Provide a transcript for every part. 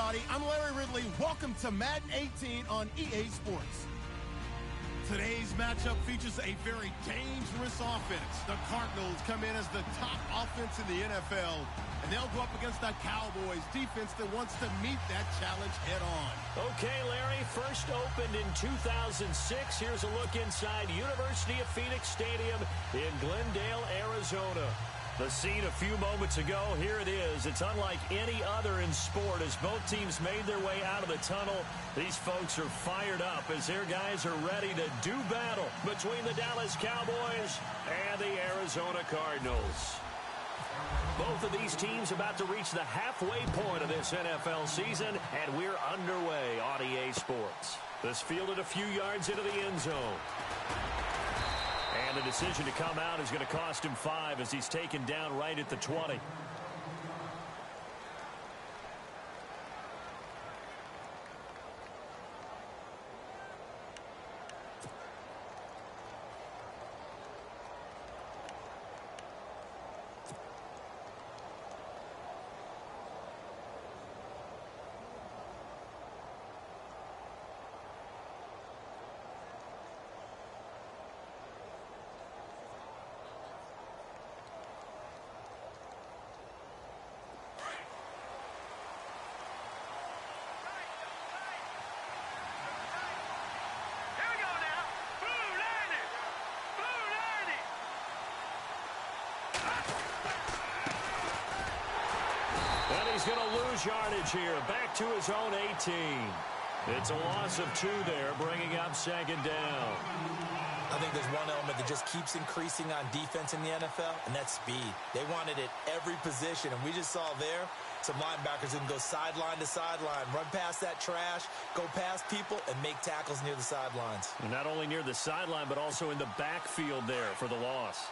everybody. I'm Larry Ridley. Welcome to Madden 18 on EA Sports. Today's matchup features a very dangerous offense. The Cardinals come in as the top offense in the NFL, and they'll go up against the Cowboys defense that wants to meet that challenge head on. Okay, Larry, first opened in 2006. Here's a look inside University of Phoenix Stadium in Glendale, Arizona. The scene a few moments ago, here it is. It's unlike any other in sport as both teams made their way out of the tunnel. These folks are fired up as their guys are ready to do battle between the Dallas Cowboys and the Arizona Cardinals. Both of these teams about to reach the halfway point of this NFL season, and we're underway on EA Sports. This fielded a few yards into the end zone. And the decision to come out is going to cost him 5 as he's taken down right at the 20. He's going to lose yardage here. Back to his own 18. It's a loss of 2 there, bringing up second down. I think there's one element that just keeps increasing on defense in the NFL, and that's speed. They want it at every position, and we just saw there some linebackers who can go sideline to sideline, run past that trash, go past people, and make tackles near the sidelines. And not only near the sideline, but also in the backfield there for the loss.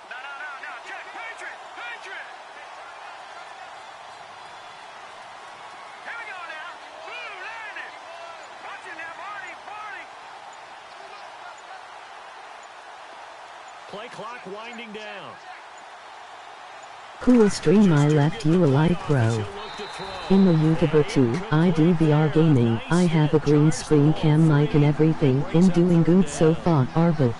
Play clock winding down. Cool stream, I left you a like, bro. In the YouTuber too, I do VR gaming, I have a green screen cam mic and everything, in doing good so far, Arvo.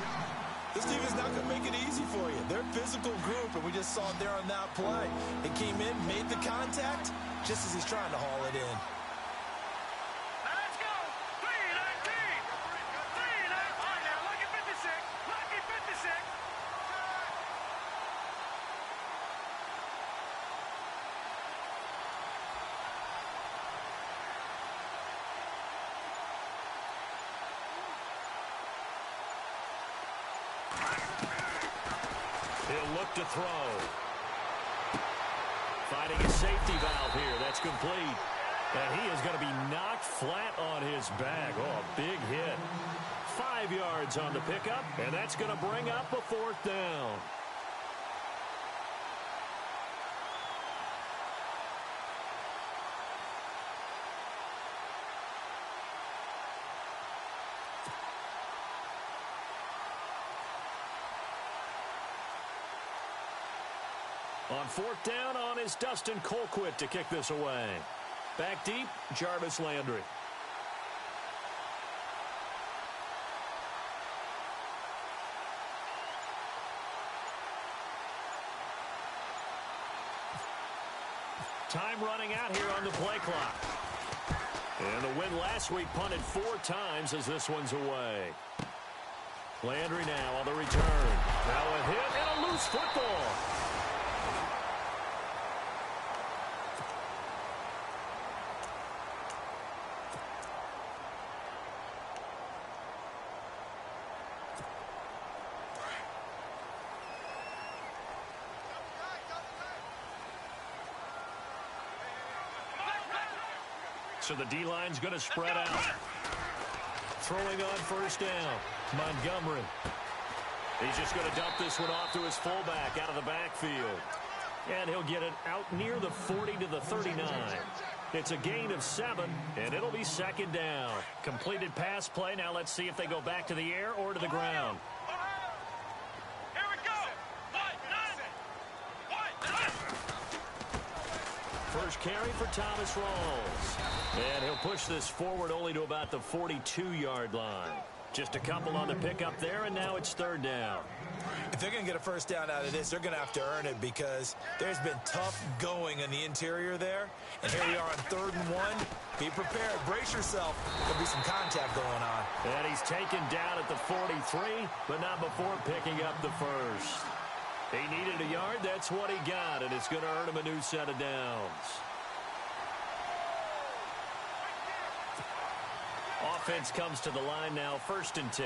This team is not going to make it easy for you. They're a physical group, and we just saw it there on that play. It came in, made the contact, just as he's trying to haul it in. He'll look to throw. Finding a safety valve here. That's complete. And he is going to be knocked flat on his back. Oh, a big hit. 5 yards on the pickup, and that's going to bring up a 4th down. On 4th down on is Dustin Colquitt to kick this away. Back deep, Jarvis Landry. Time running out here on the play clock. And the win last week punted 4 times as this one's away. Landry now on the return. Now a hit and a loose football. So the D-line's going to spread out. Throwing on 1st down, Montgomery. He's just going to dump this one off to his fullback out of the backfield. And he'll get it out near the 40 to the 39. It's a gain of 7, and it'll be 2nd down. Completed pass play. Now let's see if they go back to the air or to the ground. first carry for Thomas Rawls. And he'll push this forward only to about the 42-yard line. Just a couple on the pickup there, and now it's third down. If they're going to get a first down out of this, they're going to have to earn it because there's been tough going in the interior there. And here we are on 3rd and 1. Be prepared. Brace yourself. There'll be some contact going on. And he's taken down at the 43, but not before picking up the first. He needed a yard. That's what he got, and it's going to earn him a new set of downs. Offense comes to the line now, 1st and 10.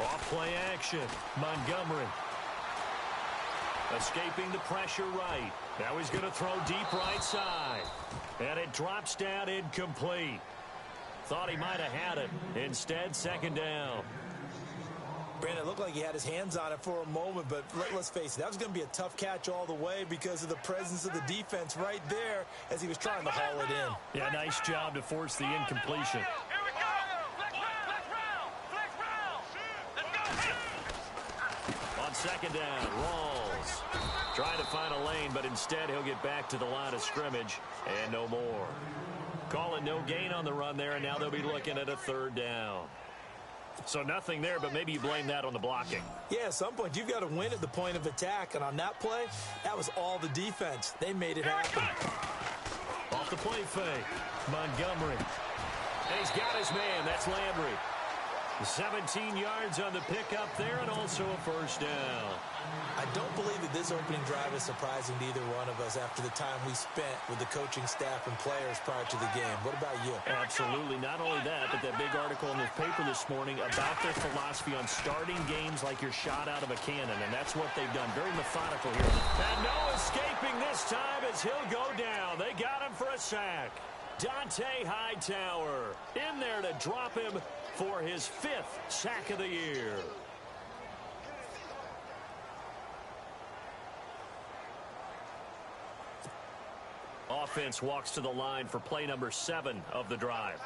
Off-play action. Montgomery. Escaping the pressure right. Now he's going to throw deep right side. And it drops down incomplete. Thought he might have had it. Instead, 2nd down. Brandon, it looked like he had his hands on it for a moment, but let's face it, that was going to be a tough catch all the way because of the presence of the defense right there as he was trying to haul it in. Yeah, nice job to force the incompletion. Here we go! Flex round! Flex round! Let's go! On 2nd down, Rawls trying to find a lane, but instead he'll get back to the line of scrimmage and no more. Calling no gain on the run there, and now they'll be looking at a 3rd down. So nothing there, but maybe you blame that on the blocking. Yeah, at some point, you've got to win at the point of attack. And on that play, that was all the defense. They made it happen. Off the play fake, Montgomery. And he's got his man. That's Landry. 17 yards on the pickup there, and also a 1st down. I don't believe that this opening drive is surprising to either one of us after the time we spent with the coaching staff and players prior to the game. What about you? Absolutely. Not only that, but that big article in the paper this morning about their philosophy on starting games like you're shot out of a cannon, and that's what they've done. Very methodical here. And no escaping this time as he'll go down. They got him for a sack. Dante Hightower in there to drop him for his 5th sack of the year. Offense walks to the line for play number 7 of the drive.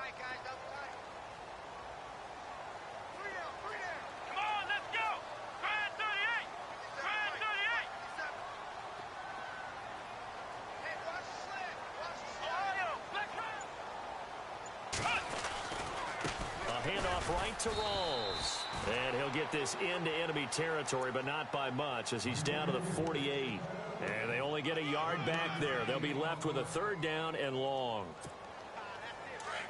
Come on, let's go! Try 38! Try 38! Hey, watch the slant! Watch the slant! A handoff right to Rawls. And he'll get this into enemy territory, but not by much as he's down to the 48. And they only get a yard back there. They'll be left with a 3rd down and long.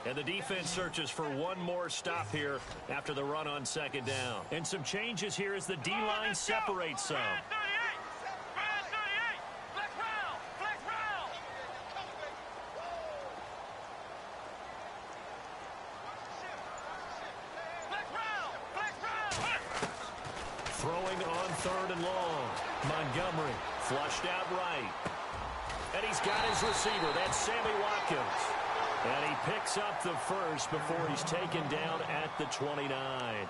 And the defense searches for one more stop here after the run on 2nd down. And some changes here as the D-line separates some. Throwing on 3rd and long. Montgomery flushed out right. And he's got his receiver. That's Sammy Watkins. And he picks up the first before he's taken down at the 29.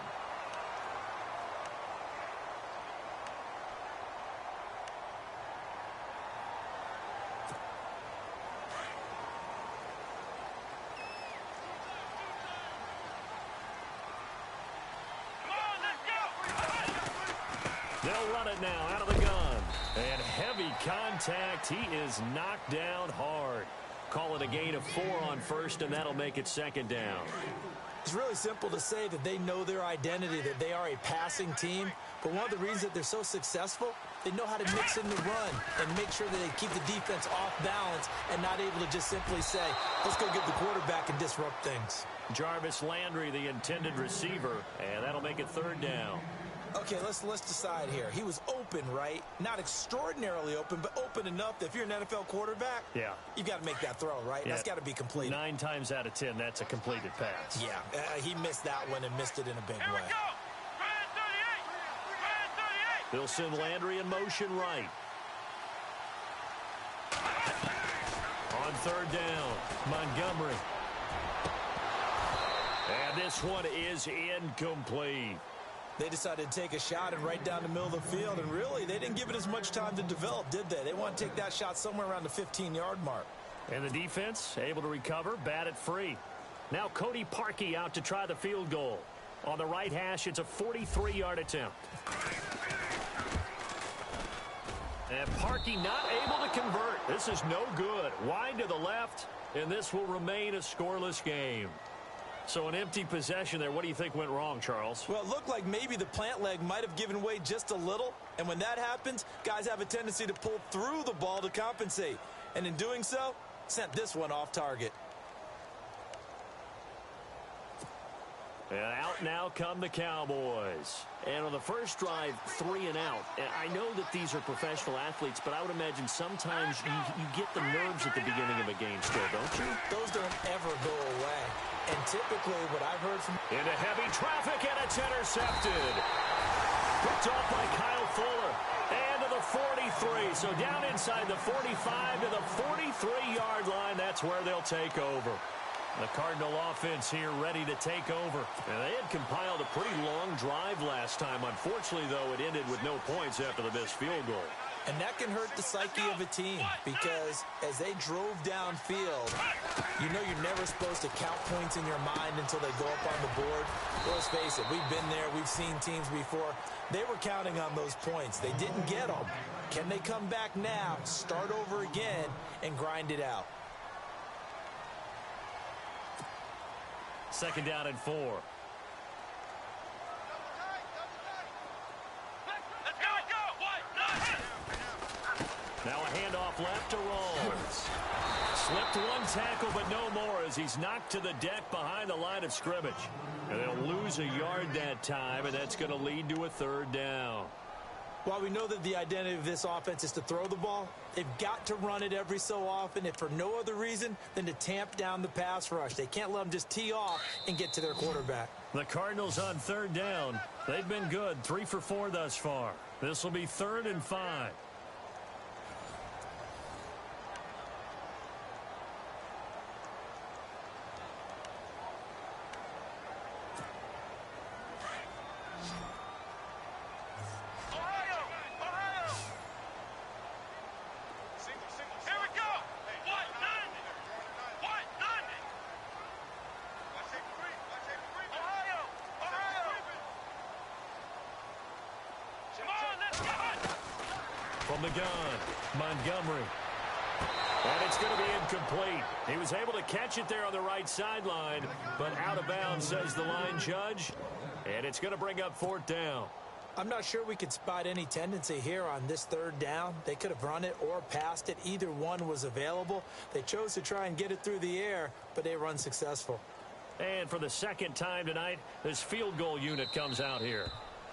They'll run it now out of the gun. And heavy contact. He is knocked down hard. Call it a gain of 4 on 1st, and that'll make it 2nd down. It's really simple to say that they know their identity, that they are a passing team. But one of the reasons that they're so successful, they know how to mix in the run and make sure that they keep the defense off balance and not able to just simply say, let's go get the quarterback and disrupt things. Jarvis Landry, the intended receiver, and that'll make it 3rd down. Okay, let's decide here. He was open, right? Not extraordinarily open, but open enough that if you're an NFL quarterback, yeah, you've got to make that throw, right? Yeah. That's got to be completed. 9 times out of 10, that's a completed pass. Yeah, he missed that one and missed it in a big way. They'll send Landry in motion right. On 3rd down, Montgomery. And this one is incomplete. They decided to take a shot and right down the middle of the field, and really, they didn't give it as much time to develop, did they? They want to take that shot somewhere around the 15-yard mark. And the defense able to recover, bat it free. Now Cody Parkey out to try the field goal. On the right hash, it's a 43-yard attempt. And Parkey not able to convert. This is no good. Wide to the left, and this will remain a scoreless game. So an empty possession there. What do you think went wrong, Charles? Well, it looked like maybe the plant leg might have given way just a little. And when that happens, guys have a tendency to pull through the ball to compensate. And in doing so, sent this one off target. And out now come the Cowboys. And on the first drive, 3 and out. And I know that these are professional athletes, but I would imagine sometimes you get the nerves at the beginning of a game still, don't you? Those don't ever go away. And typically what I've heard from... Into heavy traffic, and it's intercepted. Picked off by Kyle Fuller. And to the 43. So down inside the 45 to the 43-yard line. That's where they'll take over. The Cardinal offense here ready to take over. And they had compiled a pretty long drive last time. Unfortunately, though, it ended with no points after the missed field goal. And that can hurt the psyche of a team because as they drove downfield, you know you're never supposed to count points in your mind until they go up on the board. Well, let's face it, we've been there. We've seen teams before. They were counting on those points. They didn't get them. Can they come back now, start over again, and grind it out? Second down and 4. Now a handoff left to Rawls. Slipped one tackle, but no more as he's knocked to the deck behind the line of scrimmage. And they'll lose a yard that time, and that's going to lead to a third down. While we know that the identity of this offense is to throw the ball, they've got to run it every so often, if for no other reason than to tamp down the pass rush. They can't let them just tee off and get to their quarterback. The Cardinals on third down. They've been good, 3 for 4 thus far. This will be 3rd and 5. From the gun, Montgomery. And it's going to be incomplete. He was able to catch it there on the right sideline, but out of bounds, says the line judge. And it's going to bring up 4th down. I'm not sure we could spot any tendency here on this 3rd down. They could have run it or passed it. Either one was available. They chose to try and get it through the air, but they were unsuccessful. And for the second time tonight, this field goal unit comes out here.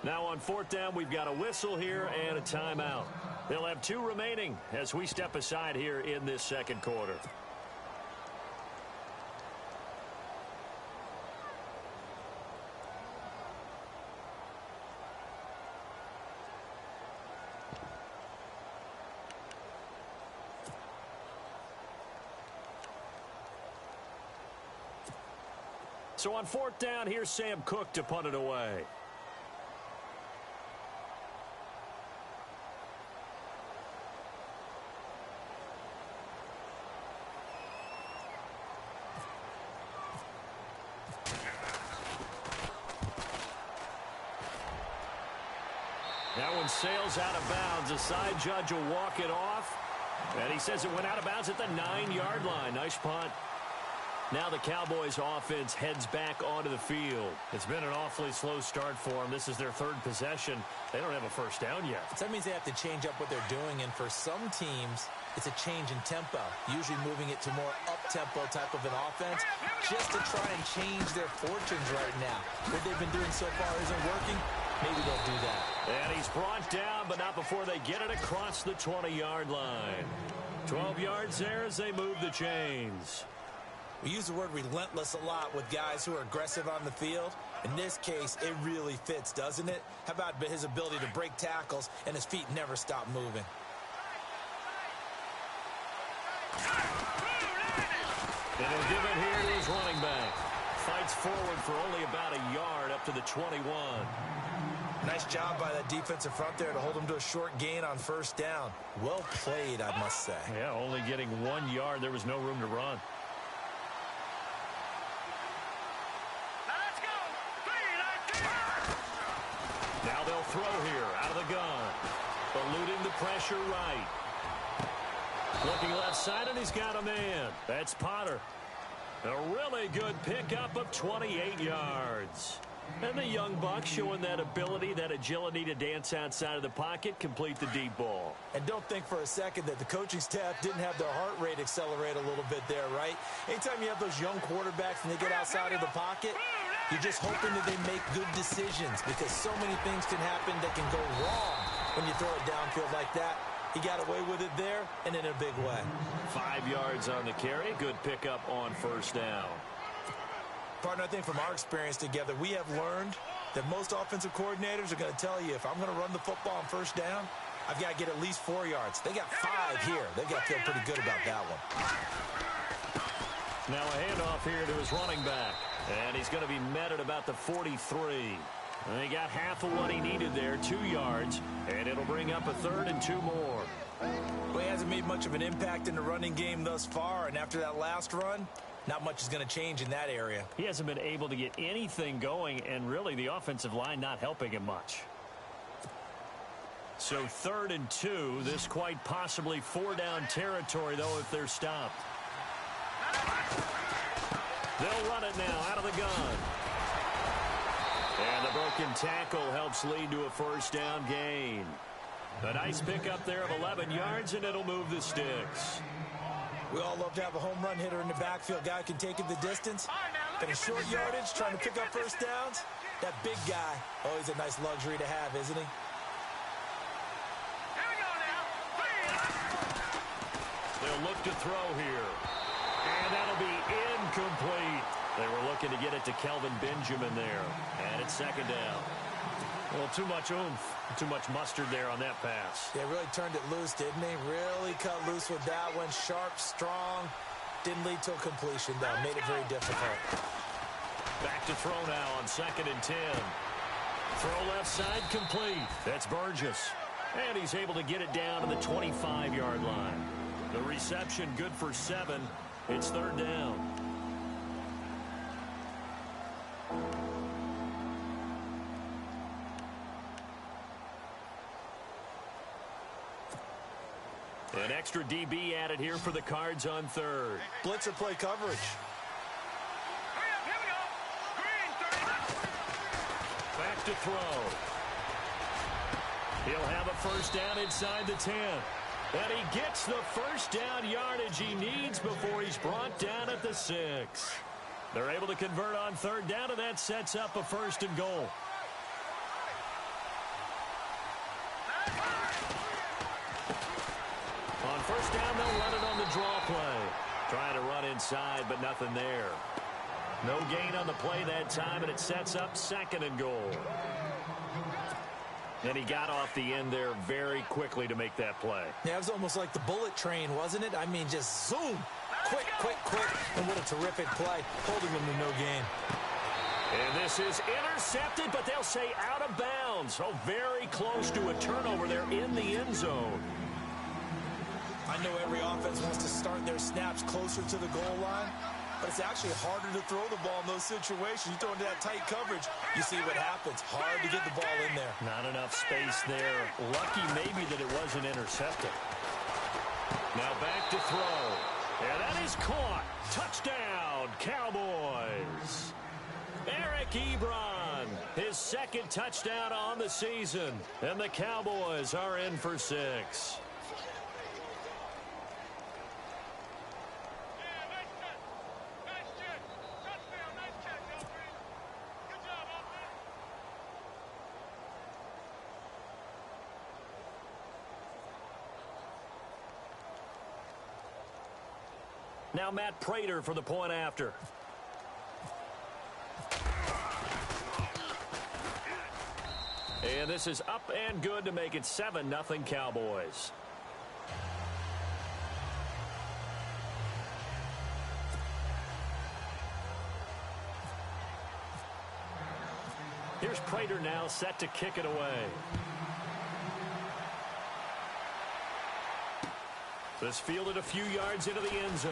Now on 4th down, we've got a whistle here and a timeout. They'll have 2 remaining as we step aside here in this second quarter. So on 4th down, here's Sam Cook to punt it away. That one sails out of bounds. The side judge will walk it off. And he says it went out of bounds at the 9-yard line. Nice punt. Now the Cowboys offense heads back onto the field. It's been an awfully slow start for them. This is their 3rd possession. They don't have a first down yet. So that means they have to change up what they're doing. And for some teams, it's a change in tempo. Usually moving it to more up-tempo type of an offense just to try and change their fortunes right now. What they've been doing so far isn't working. Maybe they'll do that. And he's brought down, but not before they get it across the 20-yard line. 12 yards there as they move the chains. We use the word relentless a lot with guys who are aggressive on the field. In this case, it really fits, doesn't it? How about his ability to break tackles and his feet never stop moving? And he'll give it here to his running back. Fights forward for only about a yard up to the 21. Nice job by that defensive front there to hold him to a short gain on 1st down. Well played, I must say. Yeah, only getting 1 yard. There was no room to run. throw here out of the gun. Eluding the pressure right. Looking left side, and he's got a man. That's Potter. A really good pickup of 28 yards. And the young buck showing that ability, that agility to dance outside of the pocket, complete the deep ball. And don't think for a second that the coaching staff didn't have their heart rate accelerate a little bit there, right? Anytime you have those young quarterbacks and they get outside of the pocket, you're just hoping that they make good decisions because so many things can happen that can go wrong when you throw it downfield like that. He got away with it there and in a big way. 5 yards on the carry. Good pickup on first down. Partner, I think from our experience together, we have learned that most offensive coordinators are going to tell you, if I'm going to run the football on first down, I've got to get at least 4 yards. They got 5 here. They've got to feel pretty good about that one. Now a handoff here to his running back. And he's going to be met at about the 43. And he got half of what he needed there, 2 yards. And it'll bring up a 3rd and 2 more. Well, he hasn't made much of an impact in the running game thus far. And after that last run, not much is going to change in that area. He hasn't been able to get anything going, and really the offensive line not helping him much. So 3rd and 2. This quite possibly 4-down territory, though, if they're stopped. They'll run it now out of the gun. And the broken tackle helps lead to a first down gain. A nice pickup there of 11 yards, and it'll move the sticks. We all love to have a home run hitter in the backfield. Guy can take it the distance. But in short yardage, trying to pick up first downs, that big guy, always a nice luxury to have, isn't he? Here we go now. They'll look to throw here. And that'll be incomplete. They were looking to get it to Kelvin Benjamin there. And it's 2nd down. Well, too much oomph, too much mustard there on that pass. Yeah, really turned it loose, didn't he? Really cut loose with that one. Sharp, strong. Didn't lead to a completion, though. Made it very difficult. Back to throw now on 2nd and 10. Throw left side complete. That's Burgess. And he's able to get it down to the 25-yard line. The reception good for 7. It's 3rd down. An extra DB added here for the Cards on 3rd. Blitzer play coverage. Here we go. Green, 30. Back to throw. He'll have a first down inside the 10. And he gets the first down yardage he needs before he's brought down at the 6. They're able to convert on 3rd down, and that sets up a 1st and goal. On first down, they'll run it on the draw play. Trying to run inside, but nothing there. No gain on the play that time, and it sets up 2nd and goal. And he got off the end there very quickly to make that play. Yeah, it was almost like the bullet train, wasn't it? I mean, just zoom. Quick, quick, quick. And what a terrific play. Holding them to no gain. And this is intercepted, but they'll say out of bounds. Oh, very close to a turnover there in the end zone. I know every offense wants to start their snaps closer to the goal line, but it's actually harder to throw the ball in those situations. You throw into that tight coverage, you see what happens. Hard to get the ball in there. Not enough space there. Lucky maybe that it wasn't intercepted. Now back to throw. And that is caught. Touchdown, Cowboys. Eric Ebron, his 2nd touchdown on the season. And the Cowboys are in for 6. Now Matt Prater for the point after. And this is up and good to make it 7-0 Cowboys. Here's Prater now set to kick it away. This fielded a few yards into the end zone.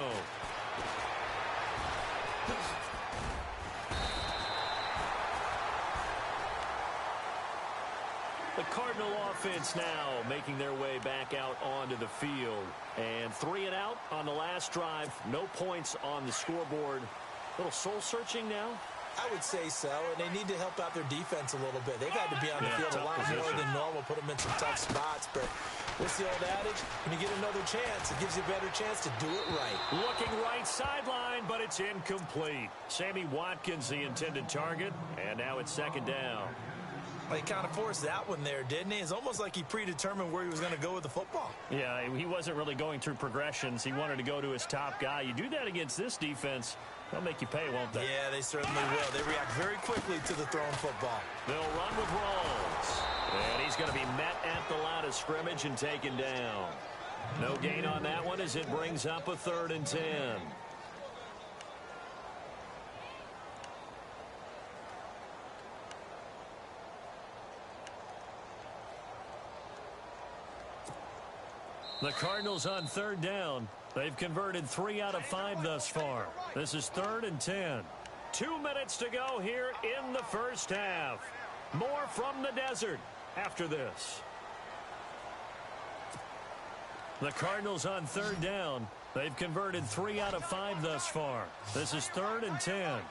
The Cardinal offense now making their way back out onto the field. And 3 and out on the last drive. No points on the scoreboard. A little soul-searching now? I would say so, and they need to help out their defense a little bit. They've had to be on the field a lot more than normal, put them in some tough spots. But what's the old adage? When you get another chance, it gives you a better chance to do it right. Looking right sideline, but it's incomplete. Sammy Watkins, the intended target, and now it's 2nd down. Well, he kind of forced that one there, didn't he? It's almost like he predetermined where he was going to go with the football. Yeah, he wasn't really going through progressions. He wanted to go to his top guy. You do that against this defense, they'll make you pay, won't they? Yeah, they certainly will. They react very quickly to the thrown football. They'll run with Rawls. And he's going to be met at the line of scrimmage and taken down. No gain on that one as it brings up a 3rd and 10. The Cardinals on 3rd down. They've converted 3 out of 5 thus far. This is 3rd and 10. 2 minutes to go here in the first half. More from the desert after this. The Cardinals on 3rd down. They've converted 3 out of 5 thus far. This is 3rd and 10.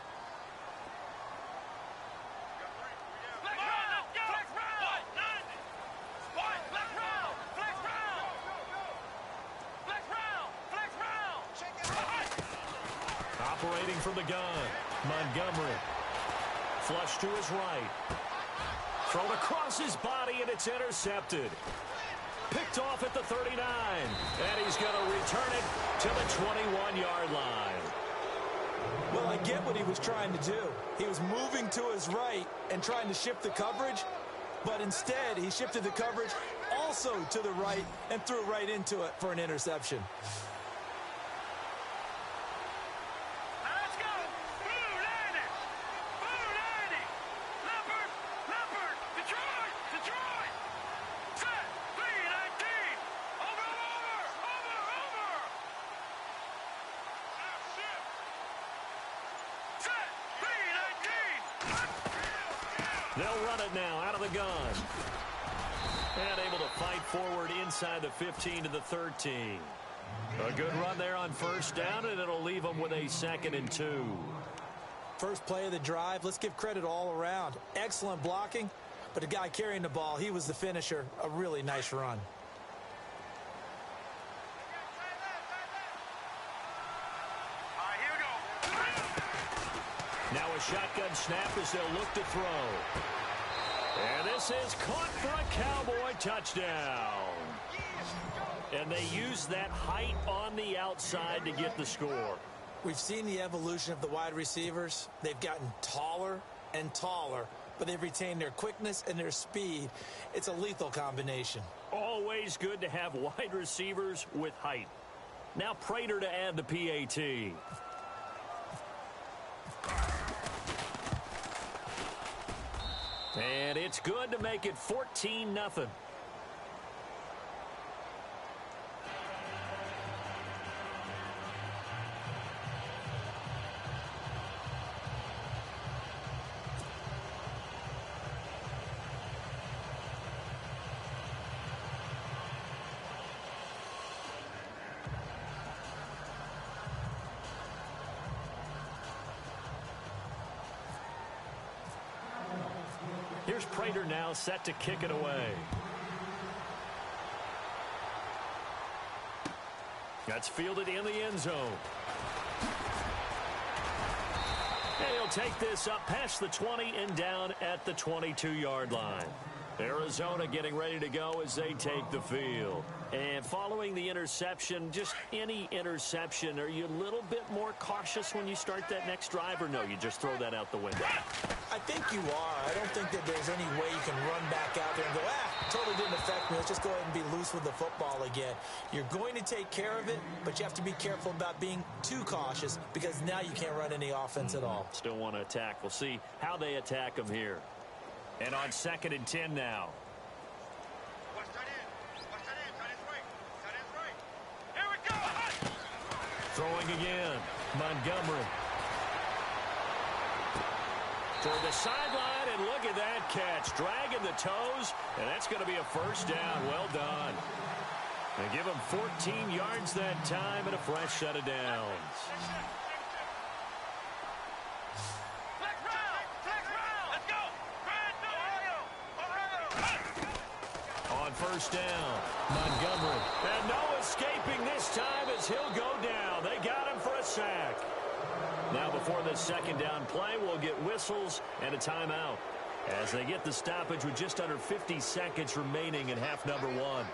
Operating from the gun, Montgomery. Flush to his right. Thrown across his body, and it's intercepted. Picked off at the 39. And he's going to return it to the 21-yard line. Well, I get what he was trying to do. He was moving to his right and trying to shift the coverage. But instead, he shifted the coverage also to the right and threw right into it for an interception. They'll run it now out of the gun. And able to fight forward inside the 15 to the 13. A good run there on 1st down, and it'll leave them with a 2nd and 2. First play of the drive, let's give credit all around. Excellent blocking, but the guy carrying the ball, he was the finisher. A really nice run. Now a shotgun snap as they'll look to throw. And this is caught for a Cowboy touchdown. And they use that height on the outside to get the score. We've seen the evolution of the wide receivers. They've gotten taller and taller, but they've retained their quickness and their speed. It's a lethal combination. Always good to have wide receivers with height. Now Prater to add the PAT. And it's good to make it 14-0. Here's Prater now set to kick it away. That's fielded in the end zone. And he'll take this up past the 20 and down at the 22-yard line. Arizona getting ready to go as they take the field. And following the interception, just any interception, are you a little bit more cautious when you start that next drive, or no, you just throw that out the window? I think you are. I don't think that there's any way you can run back out there and go, totally didn't affect me. Let's just go ahead and be loose with the football again. You're going to take care of it, but you have to be careful about being too cautious because now you can't run any offense at all. Still want to attack. We'll see how they attack them here. And on 2nd and 10 now. Here we go. Throwing again. Montgomery. Toward the sideline, and look at that catch. Dragging the toes, and that's going to be a first down. Well done. They give him 14 yards that time and a fresh set of downs. On first down, Montgomery. And no escaping this time as he'll go down. They got him for a sack. Now before this second down play, we'll get whistles and a timeout as they get the stoppage with just under 50 seconds remaining in half number one.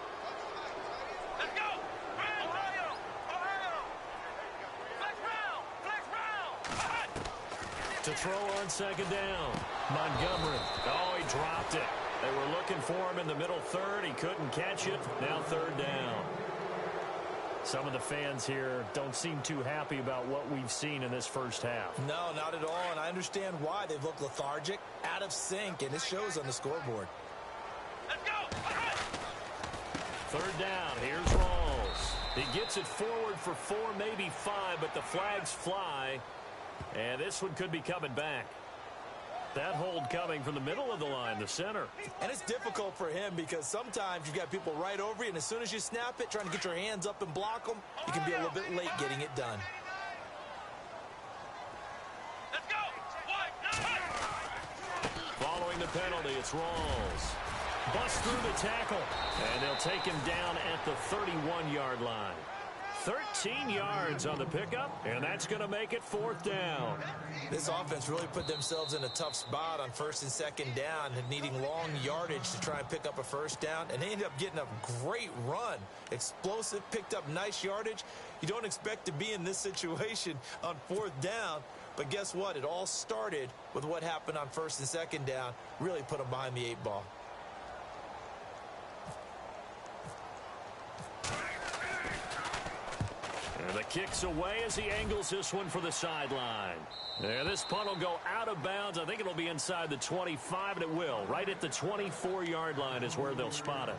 Let's go! Ohio! Flex round! To throw on second down, Montgomery. Oh, he dropped it. They were looking for him in the middle third. He couldn't catch it. Now third down. Some of the fans here don't seem too happy about what we've seen in this first half. No, not at all, and I understand why. They've looked lethargic, out of sync, and it shows on the scoreboard. Let's go! Third down, here's Rawls. He gets it forward for 4, maybe 5, but the flags fly, and this one could be coming back. That hold coming from the middle of the line, the center. And it's difficult for him because sometimes you've got people right over you, and as soon as you snap it, trying to get your hands up and block them, you can be a little bit late getting it done. Let's go! Following the penalty, it's Rawls. Bust through the tackle, and they'll take him down at the 31-yard line. 13 yards on the pickup, and that's going to make it fourth down. This offense really put themselves in a tough spot on first and second down and needing long yardage to try and pick up a first down, and they ended up getting a great run. Explosive, picked up nice yardage. You don't expect to be in this situation on fourth down, but guess what? It all started with what happened on first and second down. Really put them behind the 8 ball. And the kick's away as he angles this one for the sideline. And this punt will go out of bounds. I think it'll be inside the 25, and it will. Right at the 24-yard line is where they'll spot it.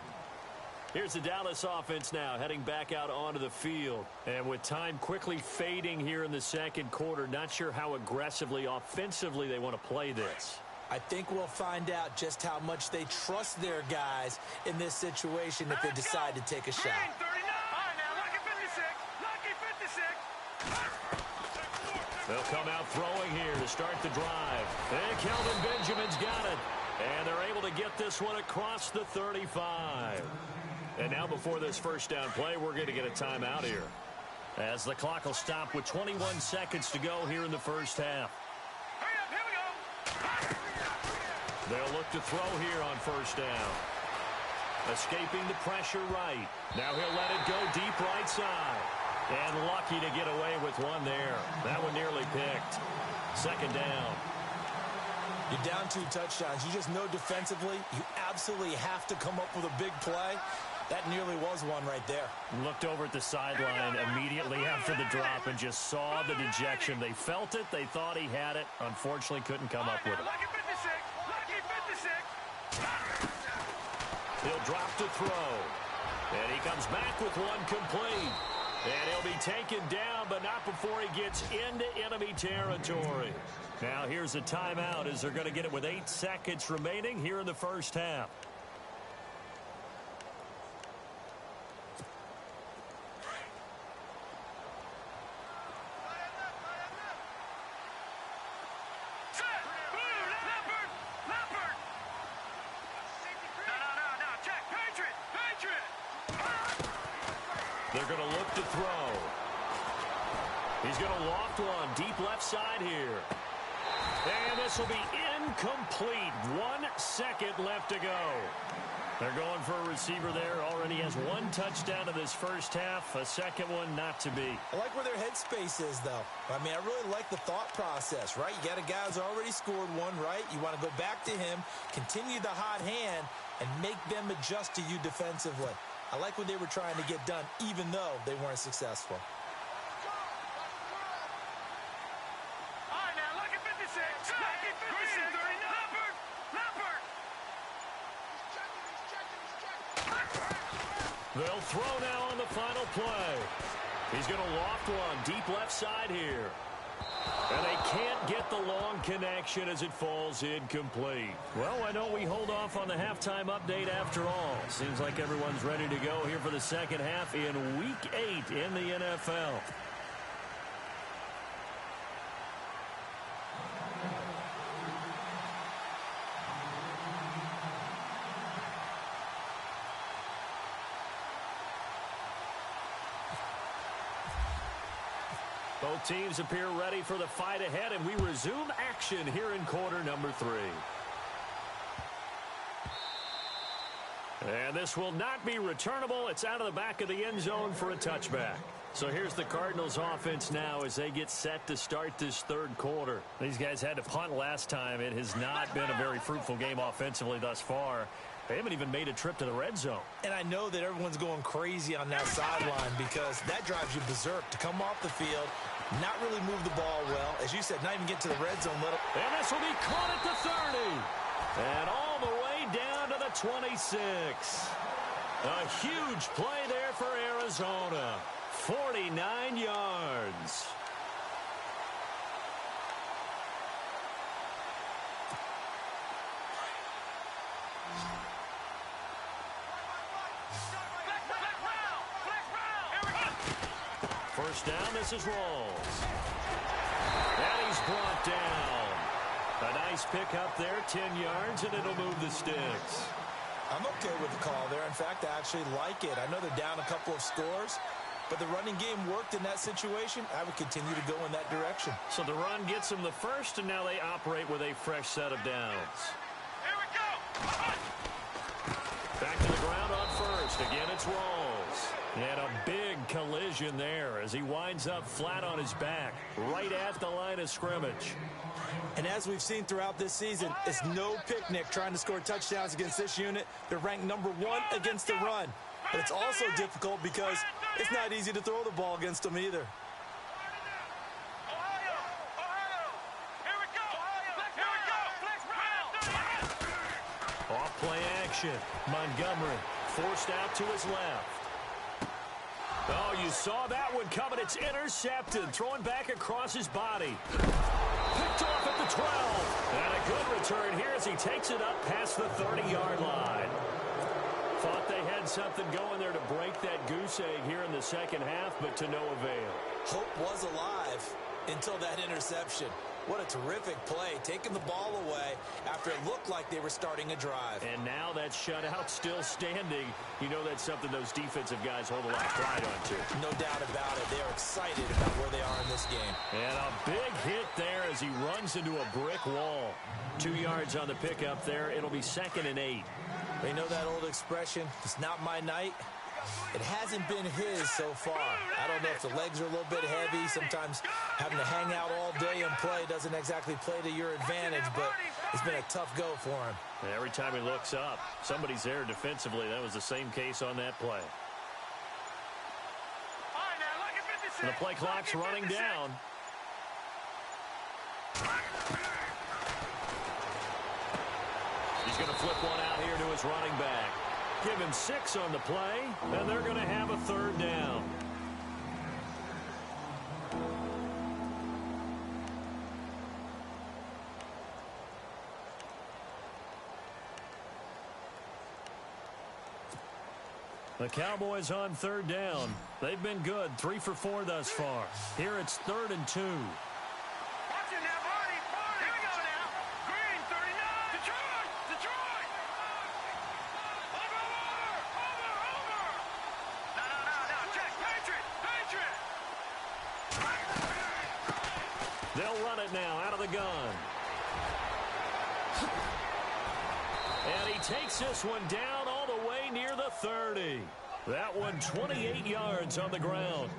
Here's the Dallas offense now heading back out onto the field. And with time quickly fading here in the second quarter, not sure how aggressively, offensively they want to play this. I think we'll find out just how much they trust their guys in this situation if they decide to take a shot. They'll come out throwing here to start the drive. And Kelvin Benjamin's got it. And they're able to get this one across the 35. And now before this first down play, we're going to get a timeout here, as the clock will stop with 21 seconds to go here in the first half. Hurry up, here we go. They'll look to throw here on first down. Escaping the pressure right. Now he'll let it go deep right side. And lucky to get away with one there. That one nearly picked. Second down. You're down 2 touchdowns. You just know defensively you absolutely have to come up with a big play. That nearly was one right there. Looked over at the sideline immediately after the drop and just saw the dejection. They felt it. They thought he had it. Unfortunately, couldn't come up with it. Lucky 56. Lucky 56. He'll drop to throw. And he comes back with one complete. And he'll be taken down, but not before he gets into enemy territory. Now here's a timeout as they're going to get it with 8 seconds remaining here in the first half. They're going to look to throw. He's going to loft one deep left side here. And this will be incomplete. 1 second left to go. They're going for a receiver there. Already has 1 touchdown in this first half. A second one not to be. I like where their headspace is, though. I mean, I really like the thought process, right? You got a guy who's already scored one, right? You want to go back to him, continue the hot hand, and make them adjust to you defensively. I like what they were trying to get done, even though they weren't successful. All right, now, lucky 56. Lucky 56. Leopard. They'll throw now on the final play. He's going to loft one deep left side here. And they can't get the long connection as it falls incomplete. Well, why don't we hold off on the halftime update after all? Seems like everyone's ready to go here for the second half in Week 8 in the NFL. Both teams appear ready for the fight ahead, and we resume action here in quarter number 3. And this will not be returnable. It's out of the back of the end zone for a touchback. So here's the Cardinals offense now as they get set to start this third quarter. These guys had to punt last time. It has not been a very fruitful game offensively thus far. They haven't even made a trip to the red zone. And I know that everyone's going crazy on that sideline because that drives you berserk to come off the field, not really move the ball well. As you said, not even get to the red zone. And this will be caught at the 30. And all the way down to the 26. A huge play there for Arizona. 49 yards. First down, this is Rawls. And he's brought down. A nice pickup there, 10 yards, and it'll move the sticks. I'm okay with the call there. In fact, I actually like it. I know they're down a couple of scores, but the running game worked in that situation. I would continue to go in that direction. So the run gets them the first, and now they operate with a fresh set of downs. Here we go. Back to the ground on first. Again, it's Rawls. And a big collision there as he winds up flat on his back, right at the line of scrimmage. And as we've seen throughout this season, it's no picnic trying to score touchdowns against this unit. They're ranked number 1 against the run. But it's also difficult because it's not easy to throw the ball against them either. Off play action. Montgomery forced out to his left. Oh, you saw that one coming. It's intercepted. Throwing back across his body. Picked off at the 12. And a good return here as he takes it up past the 30-yard line. Thought they had something going there to break that goose egg here in the second half, but to no avail. Hope was alive until that interception. What a terrific play, taking the ball away after it looked like they were starting a drive. And now that shutout still standing. You know that's something those defensive guys hold a lot of pride on, too. No doubt about it. They are excited about where they are in this game. And a big hit there as he runs into a brick wall. 2 yards on the pickup there. It'll be 2nd and 8. They know that old expression, it's not my night. It hasn't been his so far. I don't know if the legs are a little bit heavy. Sometimes having to hang out all day and play doesn't exactly play to your advantage, but it's been a tough go for him. And every time he looks up, somebody's there defensively. That was the same case on that play. And the play clock's running down. He's going to flip one out here to his running back. Give him 6 on the play, and they're going to have a 3rd down. The Cowboys on 3rd down. They've been good, 3 for 4 thus far. Here it's 3rd and 2. They'll run it now out of the gun. And he takes this one down all the way near the 30. That one 28 yards on the ground.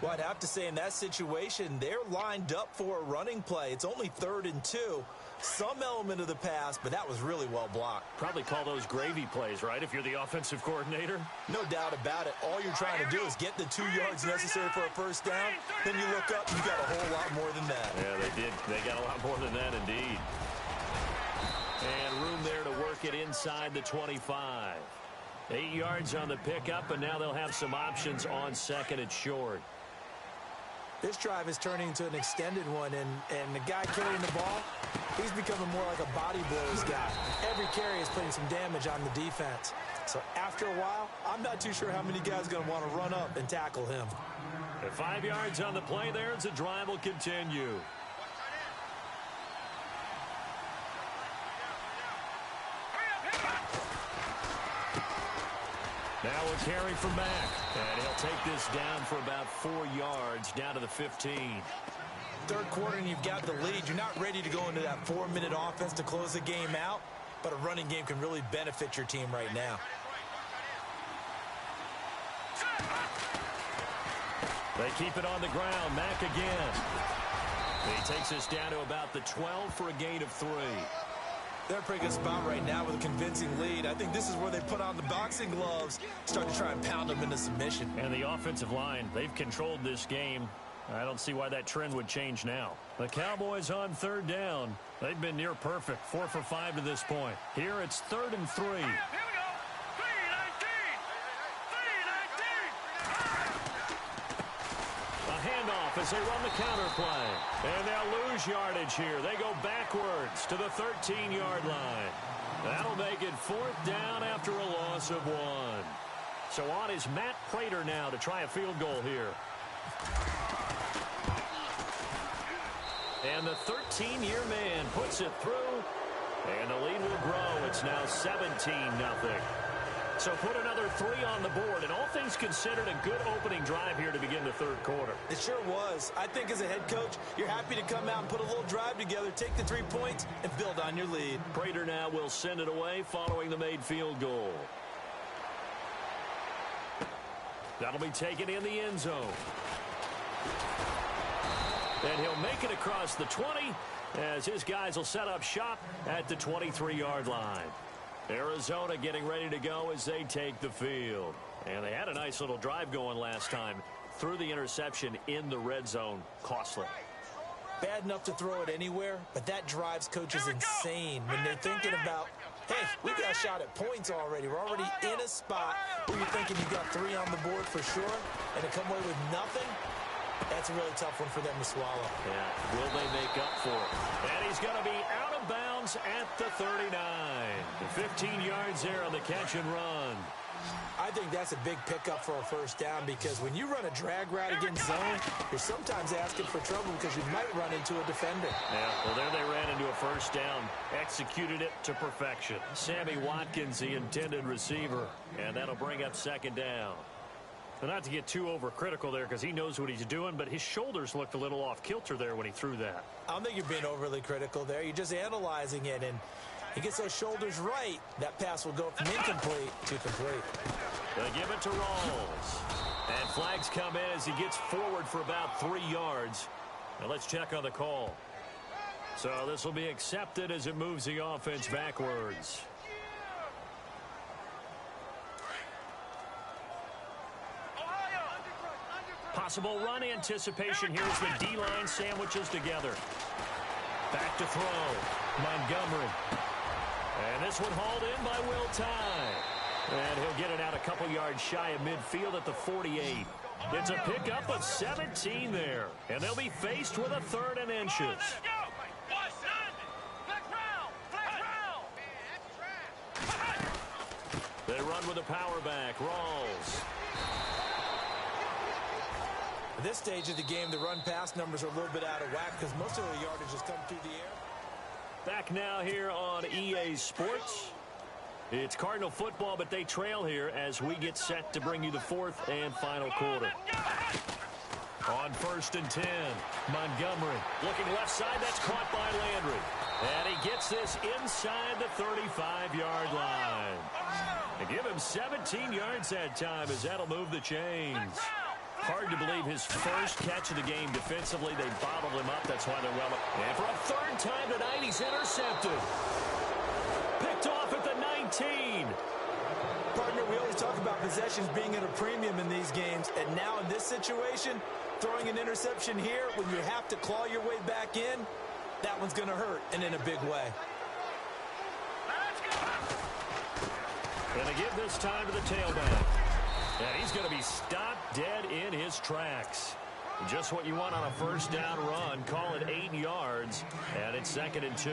Well, I'd have to say in that situation, they're lined up for a running play. It's only 3rd and 2. Some element of the pass, but that was really well blocked. Probably call those gravy plays, right, if you're the offensive coordinator? No doubt about it. All you're trying to do is get the 2 yards necessary for a first down. Then you look up, you got a whole lot more than that. Yeah, they did. They got a lot more than that, indeed. And room there to work it inside the 25. 8 yards on the pickup, and now they'll have some options on 2nd and short. This drive is turning into an extended one, and the guy carrying the ball, he's becoming more like a body blows guy. Every carry is putting some damage on the defense. So after a while, I'm not too sure how many guys are going to want to run up and tackle him. At 5 yards on the play there as the drive will continue. Now a carry from Mack, and he'll take this down for about 4 yards, down to the 15. Third quarter and you've got the lead. You're not ready to go into that 4-minute offense to close the game out, but a running game can really benefit your team right now. They keep it on the ground. Mack again. He takes us down to about the 12 for a gain of 3. They're in a pretty good spot right now with a convincing lead. I think this is where they put on the boxing gloves, start to try and pound them into submission. And the offensive line, they've controlled this game. I don't see why that trend would change now. The Cowboys on third down. They've been near perfect, 4 for 5 to this point. Here it's 3rd and 3. Here we go. 3-19. A handoff as they run the counter play. And they'll lose yardage here. They go backwards to the 13-yard line. That'll make it 4th down after a loss of 1. So on is Matt Prater now to try a field goal here. And the 13-year man puts it through. And the lead will grow. It's now 17-0. So put another 3 on the board, and all things considered, a good opening drive here to begin the third quarter. It sure was. I think as a head coach, you're happy to come out and put a little drive together, take the 3 points, and build on your lead. Prater now will send it away following the made field goal. That'll be taken in the end zone. And he'll make it across the 20 as his guys will set up shop at the 23-yard line. Arizona getting ready to go as they take the field. And they had a nice little drive going last time. Threw the interception in the red zone. Costly. Bad enough to throw it anywhere, but that drives coaches insane when they're thinking about, hey, we got a shot at points already. We're already in a spot where you're thinking you got 3 on the board for sure, and to come away with nothing, that's a really tough one for them to swallow. Yeah, will they make up for it? And he's going to be out of bounds at the 39. 15 yards there on the catch and run. I think that's a big pickup for a first down because when you run a drag route against zone, you're sometimes asking for trouble because you might run into a defender. Yeah, well, there they ran into a first down. Executed it to perfection. Sammy Watkins, the intended receiver, and that'll bring up 2nd down. Well, not to get too overcritical there because he knows what he's doing, but his shoulders looked a little off kilter there when he threw that. I don't think you're being overly critical there. You're just analyzing it, and he gets those shoulders right. That pass will go from incomplete to complete. They give it to Rawls. And flags come in as he gets forward for about 3 yards. Now let's check on the call. So this will be accepted as it moves the offense backwards. Possible run anticipation here as the D-line sandwiches together. Back to throw. Montgomery. And this one hauled in by Will Tye. And he'll get it out a couple yards shy of midfield at the 48. It's a pickup of 17 there. And they'll be faced with a 3rd and inches. They run with a power back. Rawls. At this stage of the game, the run-pass numbers are a little bit out of whack because most of the yardage has come through the air. Back now here on EA Sports. It's Cardinal football, but they trail here as we get set to bring you the 4th and final quarter. On 1st and 10, Montgomery looking left side. That's caught by Landry. And he gets this inside the 35-yard line. They give him 17 yards that time as that'll move the chains. Hard to believe his first catch of the game defensively. They bottled him up. That's why they're well up. And for a 3rd time tonight, he's intercepted. Picked off at the 19. Partner, we always talk about possessions being at a premium in these games. And now in this situation, throwing an interception here when you have to claw your way back in, that one's going to hurt, and in a big way. And they give this time to the tailback. And he's going to be stopped dead in his tracks. Just what you want on a first down run. Call it 8 yards, and it's 2nd and 2.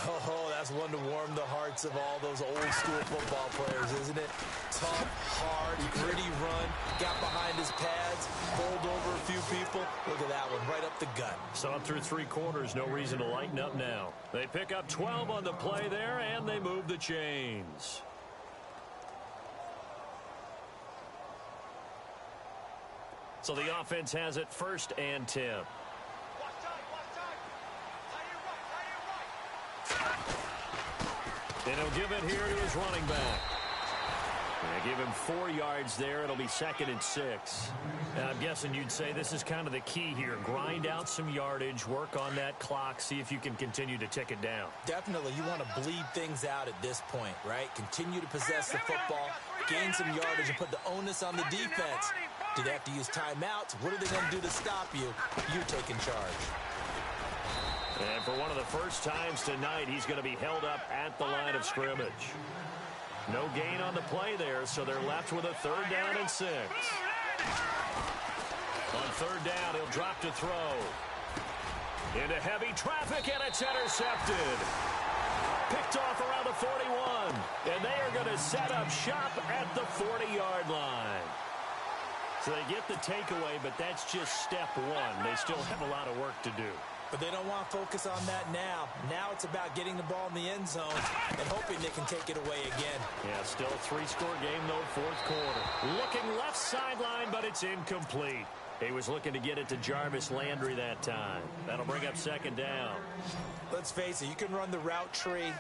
Oh, that's one to warm the hearts of all those old-school football players, isn't it? Tough, hard, gritty run. Got behind his pads, bowled over a few people. Look at that one, right up the gut. Saw it through 3 quarters. No reason to lighten up now. They pick up 12 on the play there, and they move the chains. So the offense has it 1st and 10. And he'll give it here to his running back. They give him 4 yards there. It'll be 2nd and 6. And I'm guessing you'd say this is kind of the key here. Grind out some yardage, work on that clock, see if you can continue to tick it down. Definitely. You want to bleed things out at this point, right? Continue to possess the football, gain some yardage, and put the onus on the defense. Do they have to use timeouts? What are they going to do to stop you? You taking charge. And for one of the first times tonight, he's going to be held up at the line of scrimmage. No gain on the play there, so they're left with a 3rd down and 6. On 3rd down, he'll drop to throw. Into heavy traffic, and it's intercepted. Picked off around the 41. And they are going to set up shop at the 40-yard line. So they get the takeaway, but that's just step 1. They still have a lot of work to do. But they don't want to focus on that now. Now it's about getting the ball in the end zone and hoping they can take it away again. Yeah, still a 3-score game, though, 4th quarter. Looking left sideline, but it's incomplete. He was looking to get it to Jarvis Landry that time. That'll bring up 2nd down. Let's face it, you can run the route tree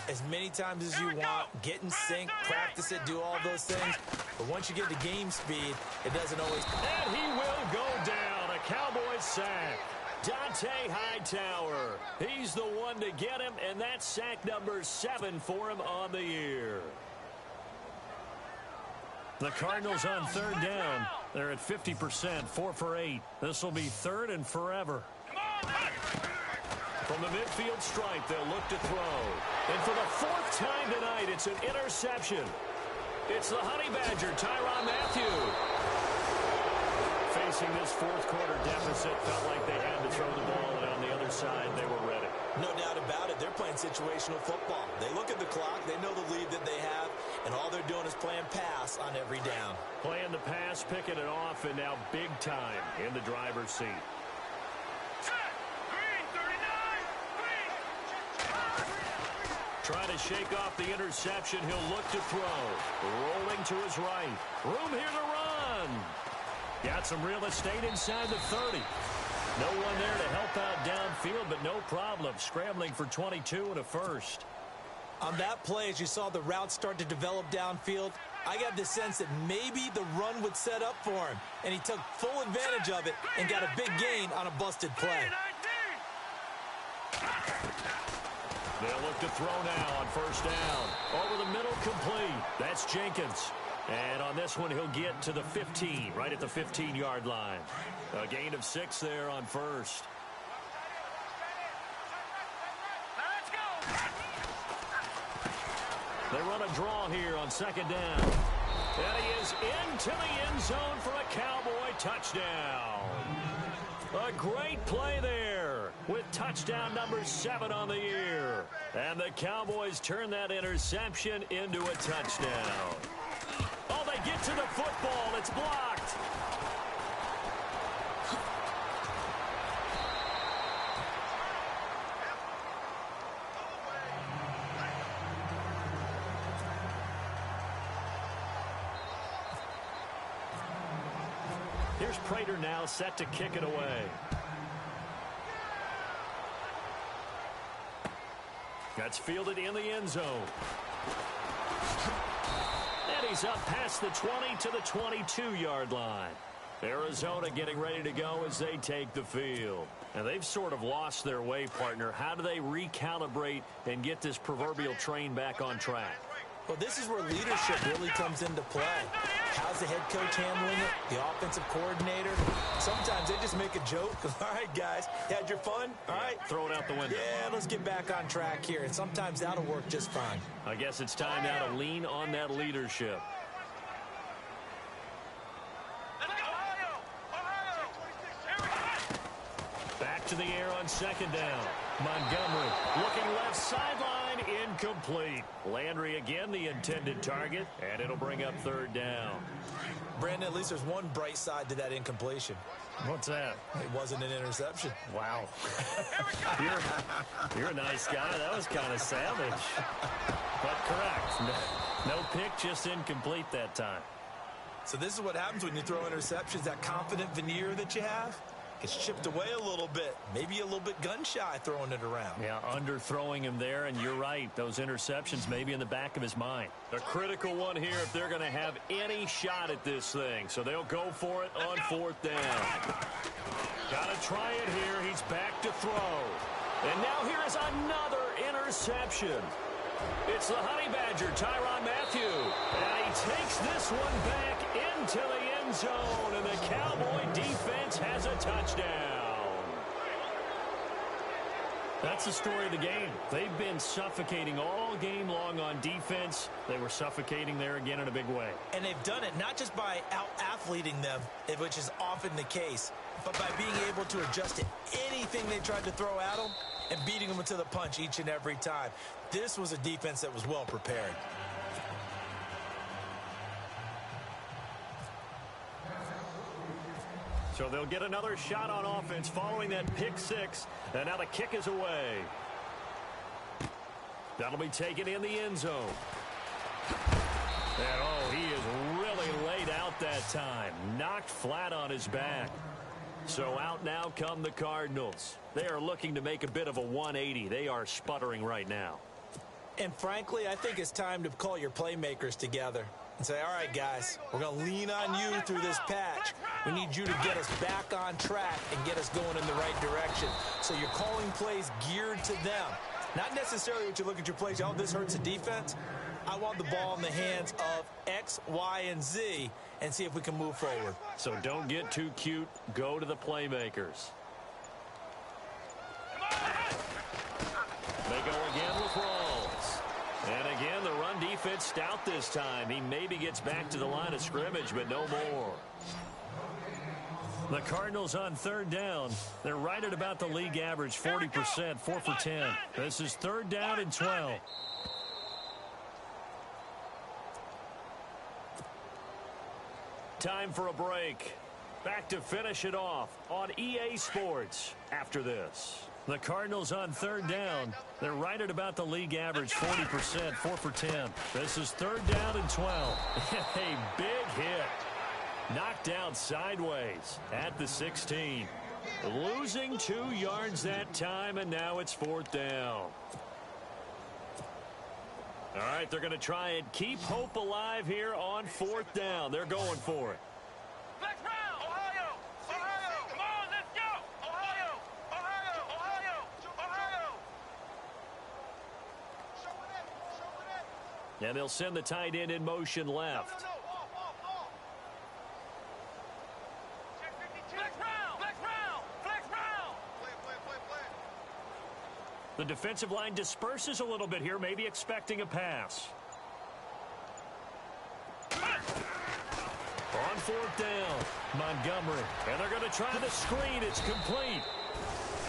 as many times as you want, get in sync, practice it, do all those things. But once you get to game speed, it doesn't always... And he will go down. A Cowboys sack. Dante Hightower. He's the one to get him, and that's sack number 7 for him on the year. The Cardinals on 3rd down. They're at 50%, 4 for 8. This will be 3rd and forever. From the midfield stripe, they'll look to throw. And for the 4th time tonight, it's an interception. It's the Honey Badger, Tyrann Mathieu. Facing this 4th quarter deficit, felt like they had to throw the ball, and on the other side, they were ready. No doubt about it. They're playing situational football. They look at the clock. They know the lead that they have, and all they're doing is playing pass on every down. Playing the pass, picking it off, and now big time in the driver's seat. Trying to shake off the interception. He'll look to throw. Rolling to his right. Room here to run. Got some real estate inside the 30. No one there to help out downfield, but no problem. Scrambling for 22 and a first. On that play, as you saw the route start to develop downfield, I got the sense that maybe the run would set up for him, and he took full advantage of it and got a big gain on a busted play. They'll look to throw now on 1st down. Over the middle, complete. That's Jenkins. And on this one, he'll get to the 15, right at the 15-yard line. A gain of 6 there on 1st. They run a draw here on 2nd down. And he is into the end zone for a Cowboy touchdown. A great play there with touchdown number 7 on the year. And the Cowboys turn that interception into a touchdown. Oh, they get to the football. It's blocked. Here's Prater now set to kick it away. That's fielded in the end zone. And he's up past the 20 to the 22-yard line. Arizona getting ready to go as they take the field. And they've sort of lost their way, partner. How do they recalibrate and get this proverbial train back on track? Well, this is where leadership really comes into play. How's the head coach handling it? The offensive coordinator? Sometimes they just make a joke. All right, guys, had your fun? All right. Throw it out the window. Yeah, let's get back on track here. And sometimes that'll work just fine. I guess it's time now to lean on that leadership. to the air on second down. Montgomery looking left sideline, incomplete. Landry again the intended target, and it'll bring up third down. Brandon, at least there's one bright side to that incompletion. What's that? It wasn't an interception. Wow. you're a nice guy. That was kind of savage. But correct. No pick, just incomplete that time. So this is what happens when you throw interceptions. That confident veneer that you have gets chipped away a little bit. Maybe a little bit gun-shy throwing it around. Yeah, underthrowing him there, and you're right. Those interceptions may be in the back of his mind. A critical one here if they're going to have any shot at this thing. So they'll go for it on fourth down. Got to try it here. He's back to throw. And now here is another interception. It's the Honey Badger, Tyrann Mathieu. And he takes this one back into the end zone. And the Cowboy defense has a touchdown. That's the story of the game. They've been suffocating all game long on defense. They were suffocating there again in a big way. And they've done it not just by out-athleting them, which is often the case, but by being able to adjust to anything they tried to throw at them and beating them to the punch each and every time. This was a defense that was well prepared. So they'll get another shot on offense following that pick six. And now the kick is away. That'll be taken in the end zone. And oh, he is really laid out that time. Knocked flat on his back. So out now come the Cardinals. They are looking to make a bit of a 180. They are sputtering right now. And frankly, I think it's time to call your playmakers together and say, all right, guys, we're going to lean on you through this patch. We need you to get us back on track and get us going in the right direction. So you're calling plays geared to them. Not necessarily what you look at your plays, oh, this hurts the defense. I want the ball in the hands of X, Y, and Z and see if we can move forward. So don't get too cute. Go to the playmakers. They go again with Rawls. And again, the run defense stout this time. He maybe gets back to the line of scrimmage, but no more. The Cardinals on third down. They're right at about the league average, 40%, 4 for 10. This is third down and 12. Time for a break. Back to finish it off on EA Sports after this. The Cardinals on third down. They're right at about the league average, 40%, 4 for 10. This is third down and 12. A big hit. Knocked down sideways at the 16. Losing 2 yards that time, and now it's fourth down. All right, they're going to try and keep hope alive here on fourth down. They're going for it. Flex round! Ohio! Ohio! Come on, let's go! Ohio! Ohio! Ohio! Ohio! And they'll send the tight end in motion left. Flex round! Flex round! Flex round! The defensive line disperses a little bit here, maybe expecting a pass. On fourth down, Montgomery. And they're going to try the screen. It's complete.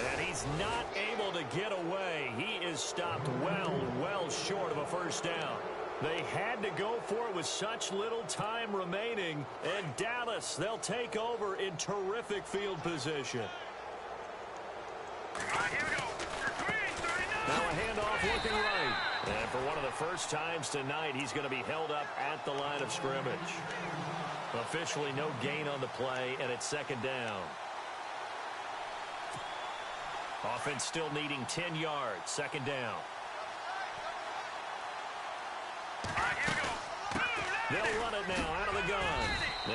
And he's not able to get away. He is stopped well short of a first down. They had to go for it with such little time remaining. And Dallas, they'll take over in terrific field position. All right, here we go. Now a handoff looking right. And for one of the first times tonight, he's going to be held up at the line of scrimmage. Officially no gain on the play, and it's second down. Offense still needing 10 yards. Second down. All right, here we go. They'll run it now out of the gun.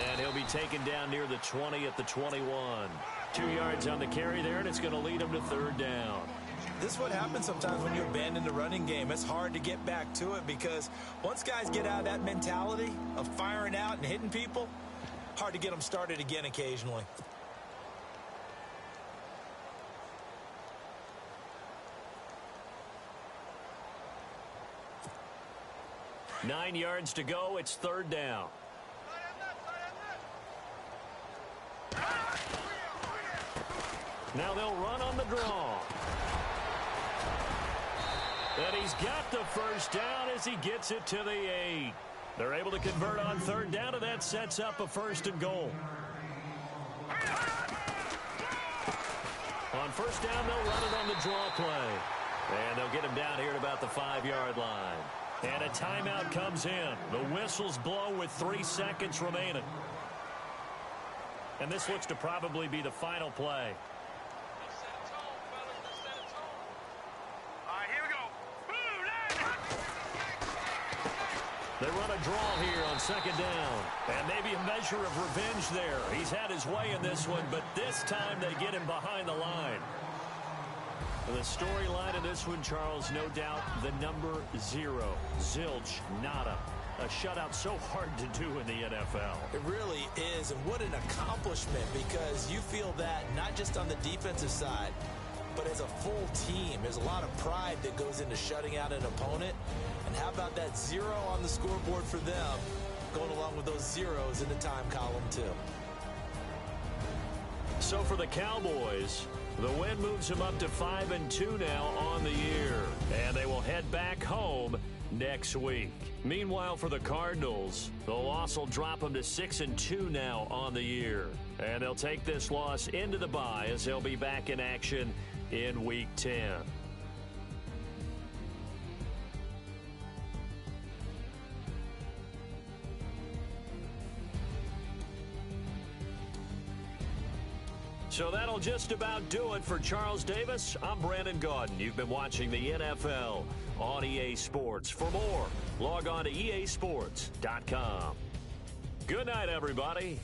And he'll be taken down near the 20 at the 21. 2 yards on the carry there, and it's going to lead him to third down. This is what happens sometimes when you abandon the running game. It's hard to get back to it because once guys get out of that mentality of firing out and hitting people, hard to get them started again occasionally. Nine yards to go. It's third down. Now they'll run on the draw. And he's got the first down as he gets it to the 8. They're able to convert on third down, and that sets up a 1st and goal. On first down, they'll run it on the draw play. And they'll get him down here at about the 5-yard line. And a timeout comes in. The whistles blow with 3 seconds remaining. And this looks to probably be the final play. They run a draw here on 2nd down. And maybe a measure of revenge there. He's had his way in this one, but this time they get him behind the line. The storyline in this one, Charles, no doubt the number 0. Zilch, nada. A shutout so hard to do in the NFL. It really is, and what an accomplishment, because you feel that not just on the defensive side, but as a full team. There's a lot of pride that goes into shutting out an opponent. And how about that 0 on the scoreboard for them, going along with those zeros in the time column, too. So for the Cowboys, the win moves them up to 5-2 now on the year. And they will head back home next week. Meanwhile, for the Cardinals, the loss will drop them to 6-2 now on the year. And they'll take this loss into the bye as they'll be back in action in Week 10. So that'll just about do it for Charles Davis. I'm Brandon Gaudin. You've been watching the NFL on EA Sports. For more, log on to easports.com. Good night, everybody.